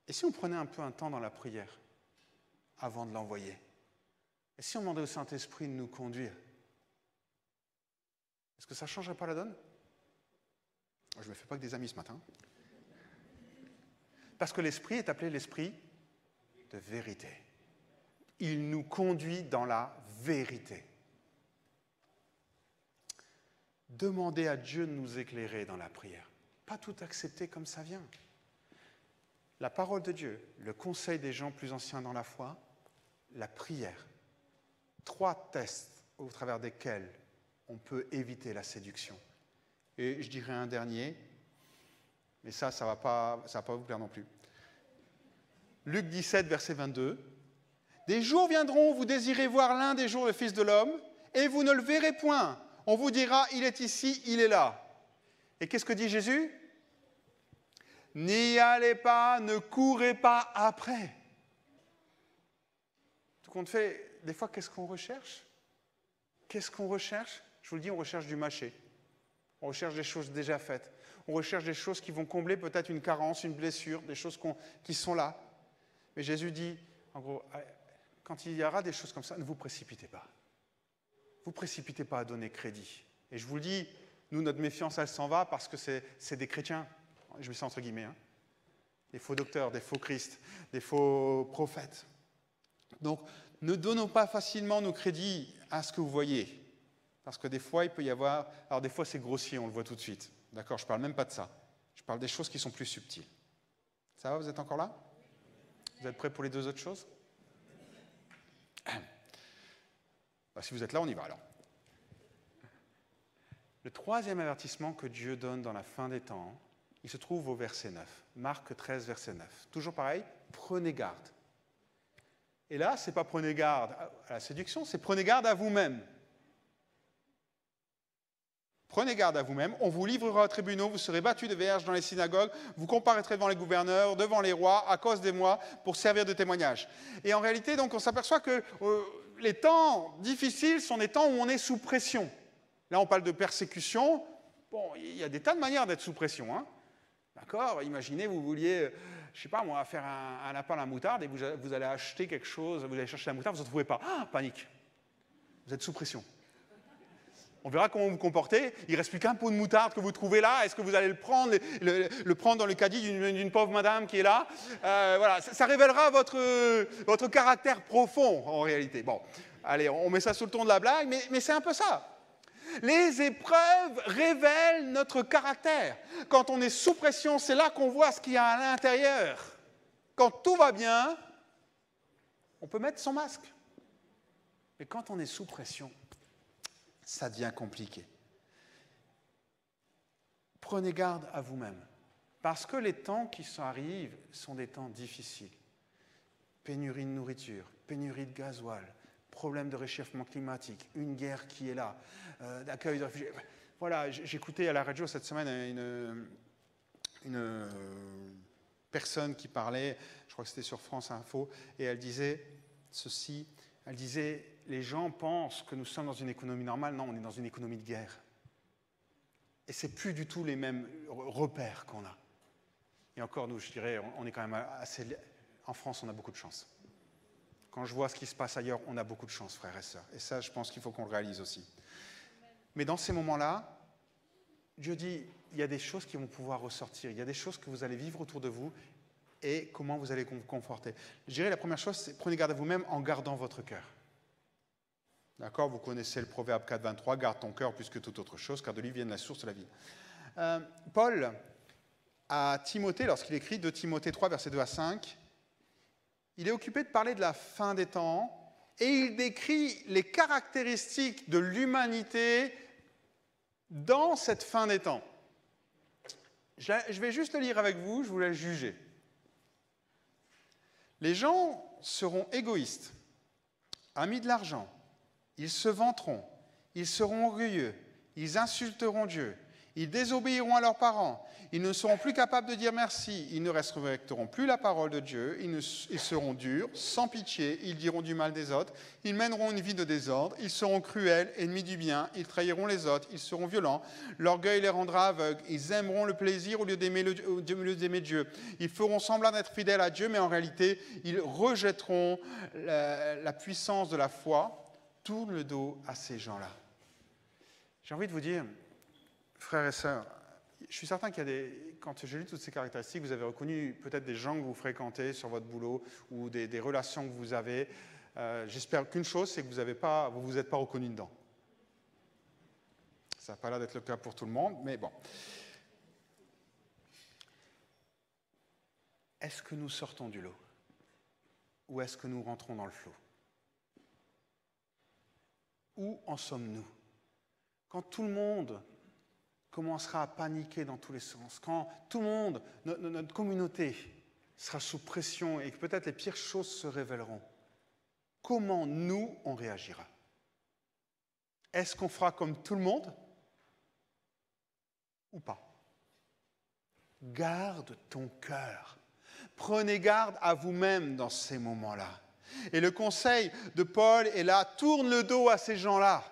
Et si on prenait un peu un temps dans la prière avant de l'envoyer? Et si on demandait au Saint-Esprit de nous conduire? Est-ce que ça ne changerait pas la donne? Je ne me fais pas que des amis ce matin. Parce que l'Esprit est appelé l'Esprit de vérité. Il nous conduit dans la vérité. Demandez à Dieu de nous éclairer dans la prière. Pas tout accepter comme ça vient. La parole de Dieu, le conseil des gens plus anciens dans la foi, la prière. 3 tests au travers desquels on peut éviter la séduction. Et je dirais un dernier, mais ça va pas vous plaire non plus. Luc 17, verset 22. « Des jours viendront où vous désirez voir l'un des jours le Fils de l'homme, et vous ne le verrez point. On vous dira, il est ici, il est là. » Et qu'est-ce que dit Jésus? N'y allez pas, ne courez pas après. Tout compte fait, des fois, qu'est-ce qu'on recherche? Qu'est-ce qu'on recherche? Je vous le dis, on recherche du mâché. On recherche des choses déjà faites. On recherche des choses qui vont combler peut-être une carence, une blessure, des choses qui sont là. Mais Jésus dit, en gros, quand il y aura des choses comme ça, ne vous précipitez pas. Vous ne précipitez pas à donner crédit. Et je vous le dis, nous, notre méfiance, elle s'en va parce que c'est des chrétiens. Je mets ça entre guillemets. Hein. Des faux docteurs, des faux Christ, des faux prophètes. Donc, ne donnons pas facilement nos crédits à ce que vous voyez. Parce que des fois, il peut y avoir... Alors des fois, c'est grossier, on le voit tout de suite. D'accord, je ne parle même pas de ça. Je parle des choses qui sont plus subtiles. Ça va, vous êtes encore là? Vous êtes prêts pour les deux autres choses? Si vous êtes là, on y va alors. Le troisième avertissement que Dieu donne dans la fin des temps, il se trouve au verset 9. Marc 13, verset 9. Toujours pareil, prenez garde. Et là, ce n'est pas prenez garde à la séduction, c'est prenez garde à vous-même. Prenez garde à vous-même, on vous livrera aux tribunaux, vous serez battus de verges dans les synagogues, vous comparaîtrez devant les gouverneurs, devant les rois, à cause des moi, pour servir de témoignage. Et en réalité, donc, on s'aperçoit que les temps difficiles sont des temps où on est sous pression. Là, on parle de persécution. Bon, il y a des tas de manières d'être sous pression. Hein. D'accord? Imaginez, vous vouliez, je ne sais pas moi, faire un lapin à la moutarde et vous allez acheter quelque chose, vous allez chercher la moutarde, vous ne trouvez pas. Ah, panique. Vous êtes sous pression. On verra comment vous vous comportez. Il ne reste plus qu'un pot de moutarde que vous trouvez là. Est-ce que vous allez le prendre dans le caddie d'une pauvre madame qui est là? Voilà, ça révélera votre caractère profond, en réalité. Bon, allez, on met ça sous le ton de la blague, mais c'est un peu ça. Les épreuves révèlent notre caractère. Quand on est sous pression, c'est là qu'on voit ce qu'il y a à l'intérieur. Quand tout va bien, on peut mettre son masque. Mais quand on est sous pression, ça devient compliqué. Prenez garde à vous-même, parce que les temps qui arrivent sont des temps difficiles. Pénurie de nourriture, pénurie de gasoil, problème de réchauffement climatique, une guerre qui est là, d'accueil de réfugiés. Voilà, j'écoutais à la radio cette semaine une personne qui parlait, je crois que c'était sur France Info, et elle disait ceci, elle disait, les gens pensent que nous sommes dans une économie normale, non, on est dans une économie de guerre. Et ce n'est plus du tout les mêmes repères qu'on a. Et encore, nous, je dirais, on est quand même assez... En France, on a beaucoup de chance. Quand je vois ce qui se passe ailleurs, on a beaucoup de chance, frères et sœurs. Et ça, je pense qu'il faut qu'on le réalise aussi. Mais dans ces moments-là, Dieu dit, il y a des choses qui vont pouvoir ressortir. Il y a des choses que vous allez vivre autour de vous et comment vous allez vous conforter. Je dirais, la première chose, c'est prenez garde à vous-même en gardant votre cœur. D'accord? Vous connaissez le proverbe 4, 23, garde ton cœur plus que toute autre chose, car de lui vient la source de la vie. Paul, à Timothée, lorsqu'il écrit 2 Timothée 3, versets 2 à 5, il est occupé de parler de la fin des temps et il décrit les caractéristiques de l'humanité dans cette fin des temps. Je vais juste le lire avec vous, je vous laisse juger. Les gens seront égoïstes, amis de l'argent, ils se vanteront, ils seront orgueilleux, ils insulteront Dieu, ils désobéiront à leurs parents, ils ne seront plus capables de dire merci, ils ne respecteront plus la parole de Dieu, ils seront durs, sans pitié, ils diront du mal des autres, ils mèneront une vie de désordre, ils seront cruels, ennemis du bien, ils trahiront les autres, ils seront violents, l'orgueil les rendra aveugles, ils aimeront le plaisir au lieu d'aimer Dieu, ils feront semblant d'être fidèles à Dieu, mais en réalité, ils rejetteront la puissance de la foi. Tourne le dos à ces gens-là. J'ai envie de vous dire, frères et sœurs, je suis certain qu'il y a quand j'ai lu toutes ces caractéristiques, vous avez reconnu peut-être des gens que vous fréquentez sur votre boulot ou des relations que vous avez. J'espère qu'une chose, c'est que vous ne vous êtes pas reconnu dedans. Ça n'a pas l'air d'être le cas pour tout le monde, mais bon. Est-ce que nous sortons du lot? Ou est-ce que nous rentrons dans le flot? Où en sommes-nous? Quand tout le monde commencera à paniquer dans tous les sens, quand tout le monde, notre communauté, sera sous pression et que peut-être les pires choses se révéleront, comment nous, on réagira? Est-ce qu'on fera comme tout le monde ou pas? Garde ton cœur. Prenez garde à vous-même dans ces moments-là. Et le conseil de Paul est là, tourne le dos à ces gens-là.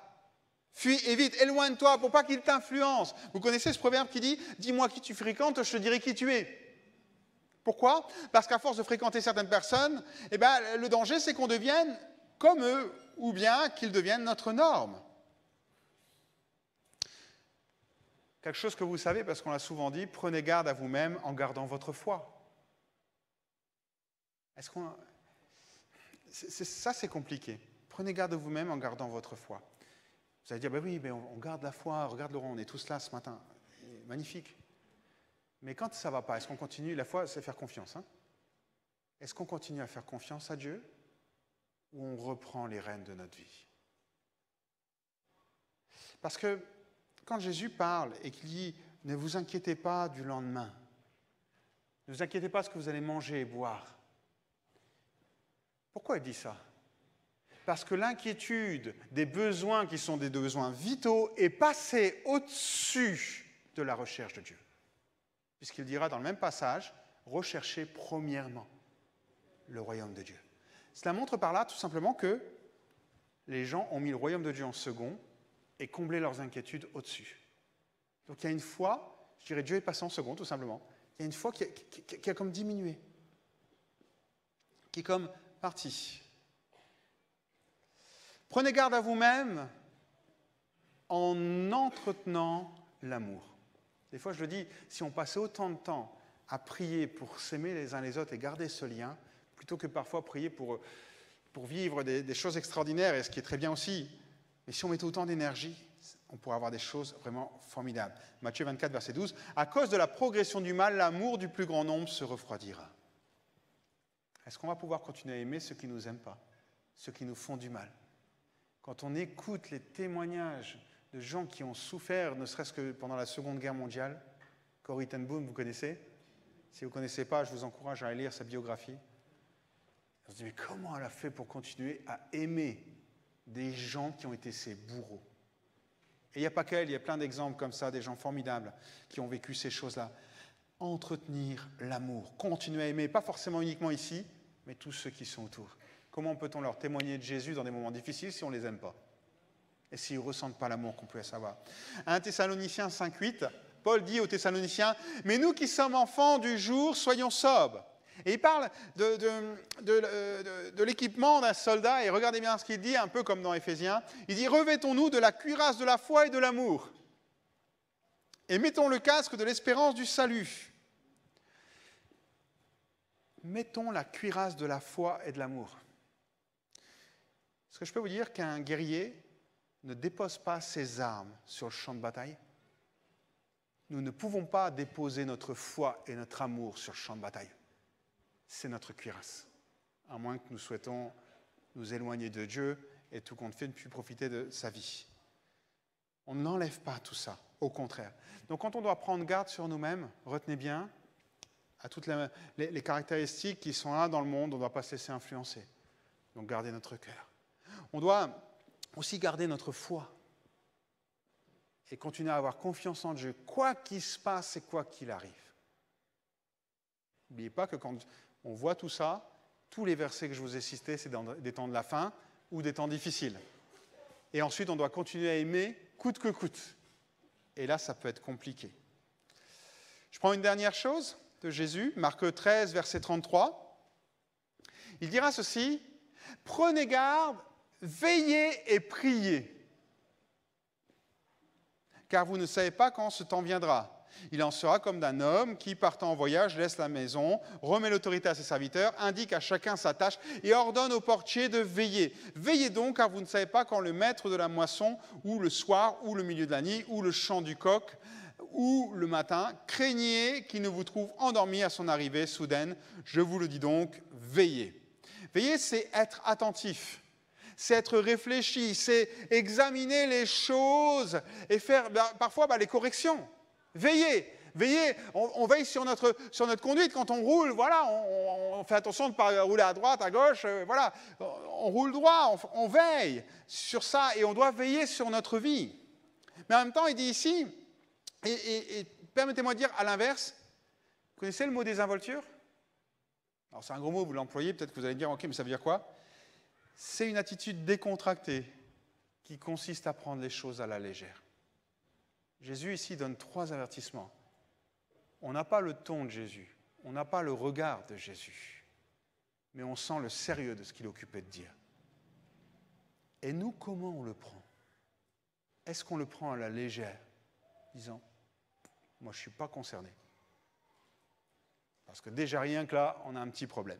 Fuis, évite, éloigne-toi pour pas qu'ils t'influencent. Vous connaissez ce proverbe qui dit « Dis-moi qui tu fréquentes, je te dirai qui tu es ». Pourquoi? Parce qu'à force de fréquenter certaines personnes, le danger c'est qu'on devienne comme eux ou bien qu'ils deviennent notre norme. Quelque chose que vous savez, parce qu'on l'a souvent dit, prenez garde à vous-même en gardant votre foi. Ça, c'est compliqué. Prenez garde de vous-même en gardant votre foi. Vous allez dire, ben oui, on garde la foi, regarde Laurent, on est tous là ce matin. Magnifique. Mais quand ça ne va pas, est-ce qu'on continue? La foi, c'est faire confiance. Hein? Est-ce qu'on continue à faire confiance à Dieu ou on reprend les rênes de notre vie? Parce que quand Jésus parle et qu'il dit « Ne vous inquiétez pas du lendemain, ne vous inquiétez pas de ce que vous allez manger et boire », pourquoi il dit ça? Parce que l'inquiétude des besoins qui sont des besoins vitaux est passée au-dessus de la recherche de Dieu. Puisqu'il dira dans le même passage « Recherchez premièrement le royaume de Dieu ». Cela montre par là tout simplement que les gens ont mis le royaume de Dieu en second et comblé leurs inquiétudes au-dessus. Donc il y a une foi, je dirais Dieu est passé en second tout simplement, il y a une foi qui a comme diminué, qui est comme partie. Prenez garde à vous-même en entretenant l'amour. Des fois je le dis, si on passait autant de temps à prier pour s'aimer les uns les autres et garder ce lien, plutôt que parfois prier pour vivre des choses extraordinaires, et ce qui est très bien aussi, mais si on mettait autant d'énergie, on pourrait avoir des choses vraiment formidables. Matthieu 24, verset 12, « À cause de la progression du mal, l'amour du plus grand nombre se refroidira. » Est-ce qu'on va pouvoir continuer à aimer ceux qui ne nous aiment pas, ceux qui nous font du mal? Quand on écoute les témoignages de gens qui ont souffert, ne serait-ce que pendant la Seconde Guerre mondiale, Corrie ten Boom, vous connaissez? Si vous ne connaissez pas, je vous encourage à aller lire sa biographie. On se dit, mais comment elle a fait pour continuer à aimer des gens qui ont été ses bourreaux? Et il n'y a pas qu'elle, il y a plein d'exemples comme ça, des gens formidables qui ont vécu ces choses-là. Entretenir l'amour, continuer à aimer, pas forcément uniquement ici, mais tous ceux qui sont autour. Comment peut-on leur témoigner de Jésus dans des moments difficiles si on ne les aime pas? Et s'ils ne ressentent pas l'amour qu'on peut savoir? 1 Thessaloniciens 5,8, Paul dit aux Thessaloniciens, « Mais nous qui sommes enfants du jour, soyons sobres. » Et il parle de l'équipement d'un soldat, et regardez bien ce qu'il dit, un peu comme dans Éphésiens. Il dit « Revêtons-nous de la cuirasse de la foi et de l'amour, et mettons le casque de l'espérance du salut. » Mettons la cuirasse de la foi et de l'amour. Est-ce que je peux vous dire qu'un guerrier ne dépose pas ses armes sur le champ de bataille? Nous ne pouvons pas déposer notre foi et notre amour sur le champ de bataille. C'est notre cuirasse, à moins que nous souhaitons nous éloigner de Dieu et tout compte fait ne plus profiter de sa vie. On n'enlève pas tout ça, au contraire. Donc quand on doit prendre garde sur nous-mêmes, retenez bien, à toutes les caractéristiques qui sont là dans le monde, on ne doit pas se laisser influencer. Donc garder notre cœur. On doit aussi garder notre foi et continuer à avoir confiance en Dieu, quoi qu'il se passe et quoi qu'il arrive. N'oubliez pas que quand on voit tout ça, tous les versets que je vous ai cités, c'est dans des temps de la fin ou des temps difficiles. Et ensuite, on doit continuer à aimer coûte que coûte. Et là, ça peut être compliqué. Je prends une dernière chose de Jésus, Marc 13, verset 33. Il dira ceci, « Prenez garde, veillez et priez, car vous ne savez pas quand ce temps viendra. Il en sera comme d'un homme qui, partant en voyage, laisse la maison, remet l'autorité à ses serviteurs, indique à chacun sa tâche et ordonne au portier de veiller. Veillez donc, car vous ne savez pas quand le maître de la moisson, ou le soir, ou le milieu de la nuit, ou le chant du coq, ou le matin, craignez qu'il ne vous trouve endormi à son arrivée soudaine. Je vous le dis donc, veillez. » Veiller, c'est être attentif. C'est être réfléchi, c'est examiner les choses et faire parfois les corrections. Veillez, on veille sur notre conduite. Quand on roule, voilà, on fait attention de ne pas rouler à droite, à gauche, voilà. On roule droit, on veille sur ça et on doit veiller sur notre vie. Mais en même temps, il dit ici, et permettez-moi de dire à l'inverse, vous connaissez le mot désinvolture? Alors c'est un gros mot, vous l'employez, peut-être que vous allez dire, ok, mais ça veut dire quoi? C'est une attitude décontractée qui consiste à prendre les choses à la légère. Jésus ici donne 3 avertissements. On n'a pas le ton de Jésus, on n'a pas le regard de Jésus, mais on sent le sérieux de ce qu'il est occupé de dire. Et nous, comment on le prend? Est-ce qu'on le prend à la légère, disant, moi je ne suis pas concerné? Parce que déjà rien que là, on a un petit problème.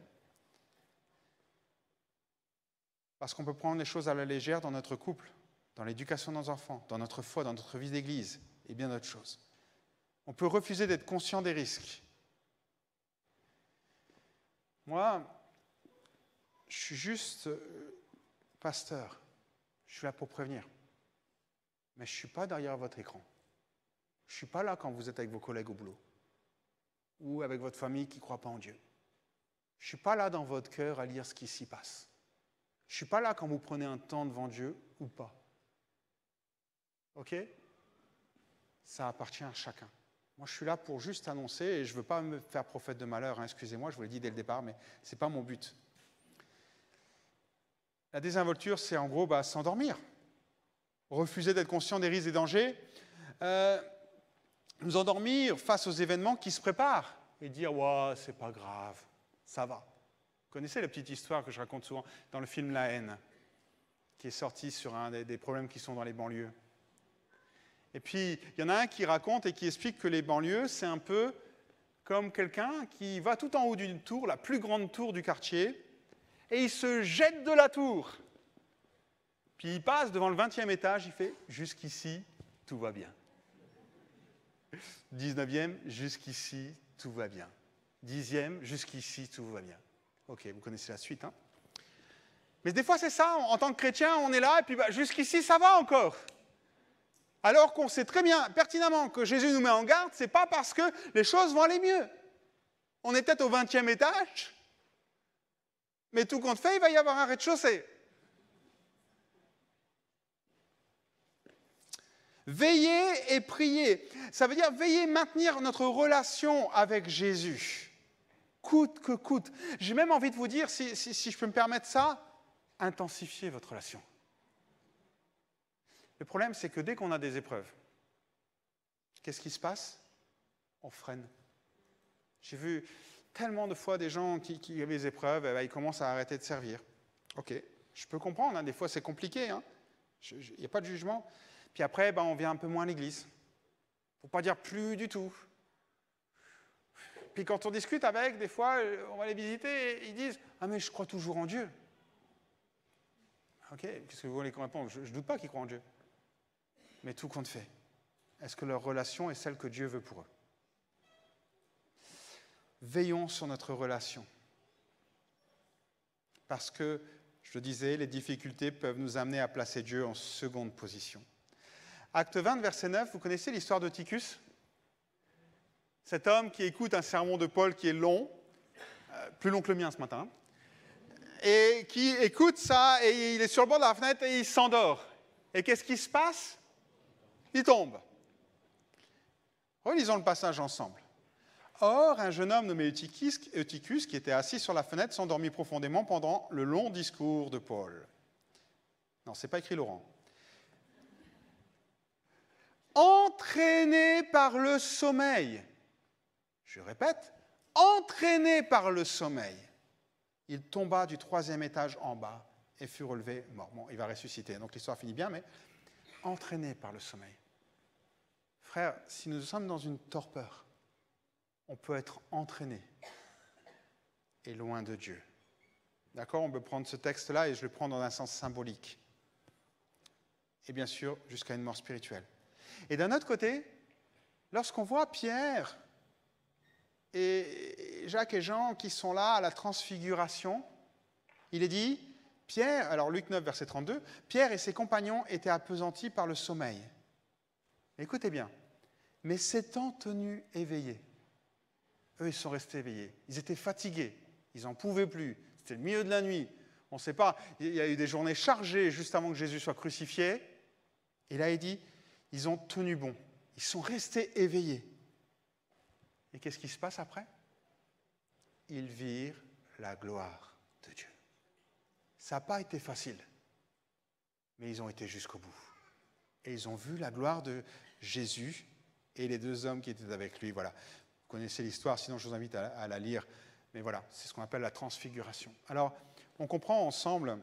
Parce qu'on peut prendre les choses à la légère dans notre couple, dans l'éducation de nos enfants, dans notre foi, dans notre vie d'église et bien d'autres choses. On peut refuser d'être conscient des risques. Moi, je suis juste pasteur. Je suis là pour prévenir. Mais je ne suis pas derrière votre écran. Je ne suis pas là quand vous êtes avec vos collègues au boulot ou avec votre famille qui ne croit pas en Dieu. Je ne suis pas là dans votre cœur à lire ce qui s'y passe. Je ne suis pas là quand vous prenez un temps devant Dieu ou pas. OK? Ça appartient à chacun. Moi, je suis là pour juste annoncer, et je ne veux pas me faire prophète de malheur, hein, excusez-moi, je vous l'ai dit dès le départ, mais ce n'est pas mon but. La désinvolture, c'est en gros s'endormir. Refuser d'être conscient des risques et dangers. Nous endormir face aux événements qui se préparent et dire « ouais, c'est pas grave, ça va ». Vous connaissez la petite histoire que je raconte souvent dans le film La haine, qui est sorti sur un des problèmes qui sont dans les banlieues. Et puis, il y en a un qui raconte et qui explique que les banlieues, c'est un peu comme quelqu'un qui va tout en haut d'une tour, la plus grande tour du quartier, et il se jette de la tour. Puis il passe devant le 20e étage, il fait « jusqu'ici, tout va bien ». 19e, jusqu'ici, tout va bien. 10e, jusqu'ici, tout va bien. Ok, vous connaissez la suite, hein? Mais des fois, c'est ça, en tant que chrétien, on est là, et puis jusqu'ici, ça va encore. Alors qu'on sait très bien, pertinemment, que Jésus nous met en garde, c'est pas parce que les choses vont aller mieux. On est peut-être au 20e étage, mais tout compte fait, il va y avoir un rez-de-chaussée. Veiller et prier, ça veut dire veiller et maintenir notre relation avec Jésus, coûte que coûte. J'ai même envie de vous dire, si je peux me permettre ça, intensifiez votre relation. Le problème, c'est que dès qu'on a des épreuves, qu'est-ce qui se passe? On freine. J'ai vu tellement de fois des gens qui avaient des épreuves, ils commencent à arrêter de servir. Ok, je peux comprendre, hein, des fois c'est compliqué, hein. Il n'y a pas de jugement. Puis après, on vient un peu moins à l'église. Pour pas dire plus du tout. Puis quand on discute avec, des fois, on va les visiter, et ils disent « Ah mais je crois toujours en Dieu ». Ok, qu'est-ce que vous voulez qu'on réponde? Je ne doute pas qu'ils croient en Dieu. Mais tout compte fait. Est-ce que leur relation est celle que Dieu veut pour eux? Veillons sur notre relation. Parce que, je le disais, les difficultés peuvent nous amener à placer Dieu en seconde position. Acte 20, verset 9, vous connaissez l'histoire de Tychus? Cet homme qui écoute un sermon de Paul qui est long, plus long que le mien ce matin, et qui écoute ça, et il est sur le bord de la fenêtre et il s'endort. Et qu'est-ce qui se passe? Il tombe. Relisons le passage ensemble. Or, un jeune homme nommé Eutychus, qui était assis sur la fenêtre, s'endormit profondément pendant le long discours de Paul. Non, ce n'est pas écrit Laurent. Entraîné par le sommeil, je répète, entraîné par le sommeil, il tomba du 3e étage en bas et fut relevé mort. Bon, il va ressusciter, donc l'histoire finit bien, mais entraîné par le sommeil. Frère, si nous sommes dans une torpeur, on peut être entraîné et loin de Dieu. D'accord? On peut prendre ce texte-là et je le prends dans un sens symbolique. Et bien sûr, jusqu'à une mort spirituelle. Et d'un autre côté, lorsqu'on voit Pierre et Jacques et Jean qui sont là à la transfiguration, il est dit, Pierre, alors Luc 9, verset 32, Pierre et ses compagnons étaient appesantis par le sommeil. Écoutez bien, mais s'étant tenus éveillés, eux, ils sont restés éveillés. Ils étaient fatigués, ils n'en pouvaient plus. C'était le milieu de la nuit. On ne sait pas, il y a eu des journées chargées juste avant que Jésus soit crucifié. Et là, il dit, ils ont tenu bon. Ils sont restés éveillés. Et qu'est-ce qui se passe après? Ils virent la gloire de Dieu. Ça n'a pas été facile, mais ils ont été jusqu'au bout. Et ils ont vu la gloire de Jésus et les 2 hommes qui étaient avec lui. Voilà. Vous connaissez l'histoire, sinon je vous invite à la lire. Mais voilà, c'est ce qu'on appelle la transfiguration. Alors, on comprend ensemble,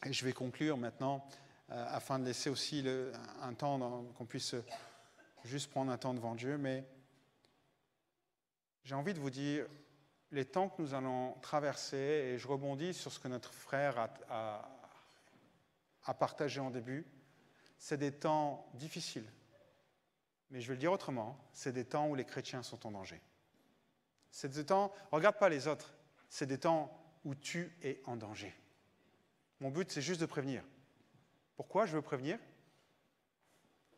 et je vais conclure maintenant, afin de laisser aussi un temps qu'on puisse juste prendre un temps devant Dieu, mais j'ai envie de vous dire, les temps que nous allons traverser, et je rebondis sur ce que notre frère à partager en début, c'est des temps difficiles. Mais je vais le dire autrement, c'est des temps où les chrétiens sont en danger. C'est des temps, regarde pas les autres, c'est des temps où tu es en danger. Mon but, c'est juste de prévenir. Pourquoi je veux prévenir?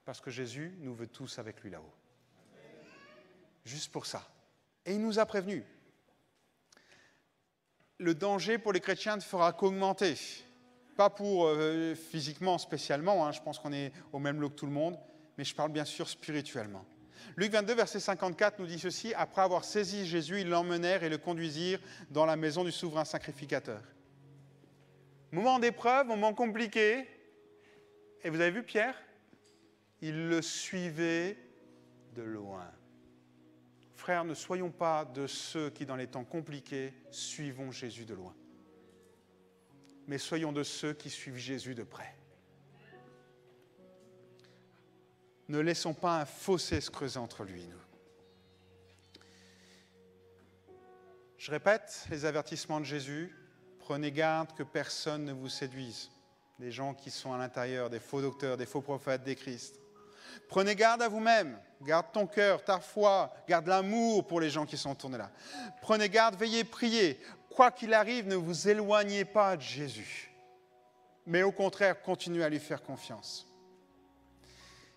Parce que Jésus nous veut tous avec lui là-haut. Juste pour ça. Et il nous a prévenus. Le danger pour les chrétiens ne fera qu'augmenter. Pas pour physiquement spécialement, je pense qu'on est au même lot que tout le monde, mais je parle bien sûr spirituellement. Luc 22, verset 54 nous dit ceci, « Après avoir saisi Jésus, ils l'emmenèrent et le conduisirent dans la maison du souverain sacrificateur. » Moment d'épreuve, moment compliqué. Et vous avez vu Pierre? Il le suivait de loin. Frères, ne soyons pas de ceux qui, dans les temps compliqués, suivons Jésus de loin. Mais soyons de ceux qui suivent Jésus de près. Ne laissons pas un fossé se creuser entre lui et nous. Je répète les avertissements de Jésus. Prenez garde que personne ne vous séduise. Des gens qui sont à l'intérieur, des faux docteurs, des faux prophètes, des Christ. Prenez garde à vous-même. Garde ton cœur, ta foi. Garde l'amour pour les gens qui sont tournés là. Prenez garde, veillez, priez. Quoi qu'il arrive, ne vous éloignez pas de Jésus. Mais au contraire, continuez à lui faire confiance.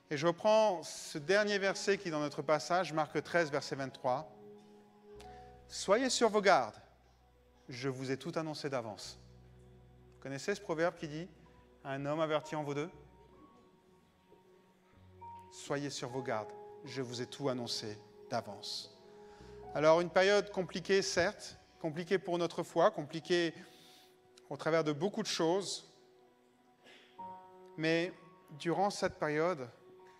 Et je reprends ce dernier verset qui est dans notre passage, Marc 13, verset 23. « Soyez sur vos gardes, je vous ai tout annoncé d'avance. » Vous connaissez ce proverbe qui dit « Un homme averti en vaut deux » ? Soyez sur vos gardes, je vous ai tout annoncé d'avance. Alors une période compliquée, certes, compliquée pour notre foi, compliquée au travers de beaucoup de choses, mais durant cette période,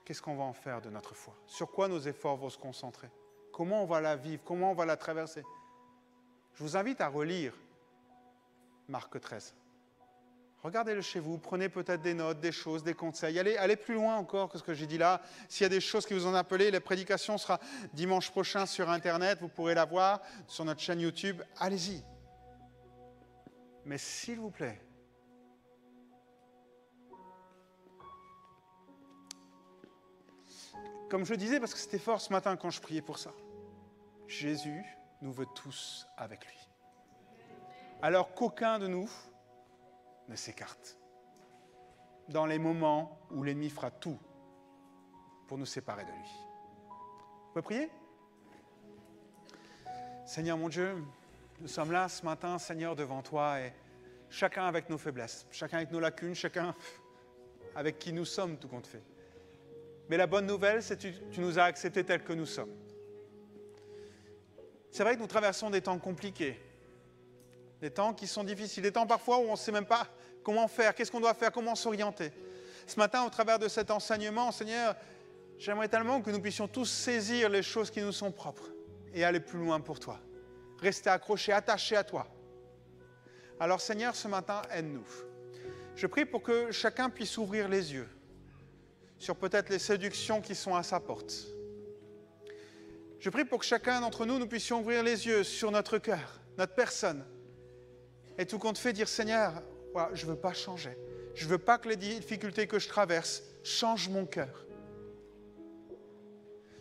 qu'est-ce qu'on va en faire de notre foi? Sur quoi nos efforts vont se concentrer? Comment on va la vivre? Comment on va la traverser? Je vous invite à relire Marc 13. Regardez-le chez vous, prenez peut-être des notes, des choses, des conseils. Allez plus loin encore que ce que j'ai dit là. S'il y a des choses qui vous ont appelé, la prédication sera dimanche prochain sur Internet. Vous pourrez la voir sur notre chaîne YouTube. Allez-y. Mais s'il vous plaît, comme je le disais, parce que c'était fort ce matin quand je priais pour ça, Jésus nous veut tous avec lui. Alors qu'aucun de nous ne s'écarte dans les moments où l'ennemi fera tout pour nous séparer de lui. Vous pouvez prier? Seigneur mon Dieu, nous sommes là ce matin, Seigneur, devant toi, et chacun avec nos faiblesses, chacun avec nos lacunes, chacun avec qui nous sommes, tout compte fait. Mais la bonne nouvelle, c'est que tu nous as acceptés tels que nous sommes. C'est vrai que nous traversons des temps compliqués, des temps qui sont difficiles, des temps parfois où on ne sait même pas comment faire, qu'est-ce qu'on doit faire, comment s'orienter. Ce matin, au travers de cet enseignement, Seigneur, j'aimerais tellement que nous puissions tous saisir les choses qui nous sont propres et aller plus loin pour toi. Rester accrochés, attachés à toi. Alors Seigneur, ce matin, aide-nous. Je prie pour que chacun puisse ouvrir les yeux sur peut-être les séductions qui sont à sa porte. Je prie pour que chacun d'entre nous, nous puissions ouvrir les yeux sur notre cœur, notre personne. Et tout compte fait, dire, Seigneur, voilà, je ne veux pas changer. Je ne veux pas que les difficultés que je traverse changent mon cœur.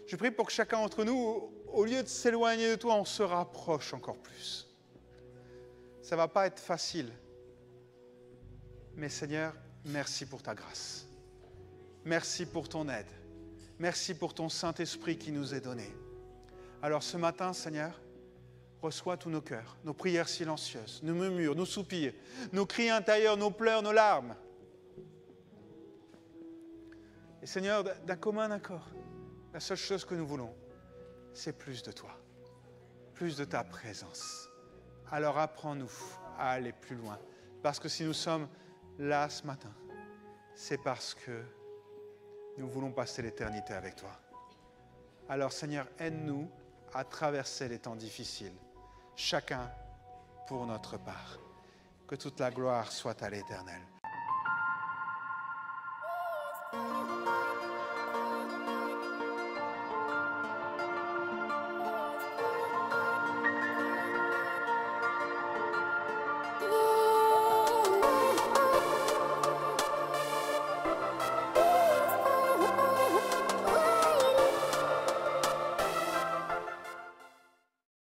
Je prie pour que chacun d'entre nous, au lieu de s'éloigner de toi, on se rapproche encore plus. Ça ne va pas être facile. Mais Seigneur, merci pour ta grâce. Merci pour ton aide. Merci pour ton Saint-Esprit qui nous est donné. Alors ce matin, Seigneur, reçois tous nos cœurs, nos prières silencieuses, nos murmures, nos soupirs, nos cris intérieurs, nos pleurs, nos larmes. Et Seigneur, d'un commun accord, la seule chose que nous voulons, c'est plus de toi, plus de ta présence. Alors apprends-nous à aller plus loin. Parce que si nous sommes là ce matin, c'est parce que nous voulons passer l'éternité avec toi. Alors Seigneur, aide-nous à traverser les temps difficiles, chacun pour notre part. Que toute la gloire soit à l'Éternel.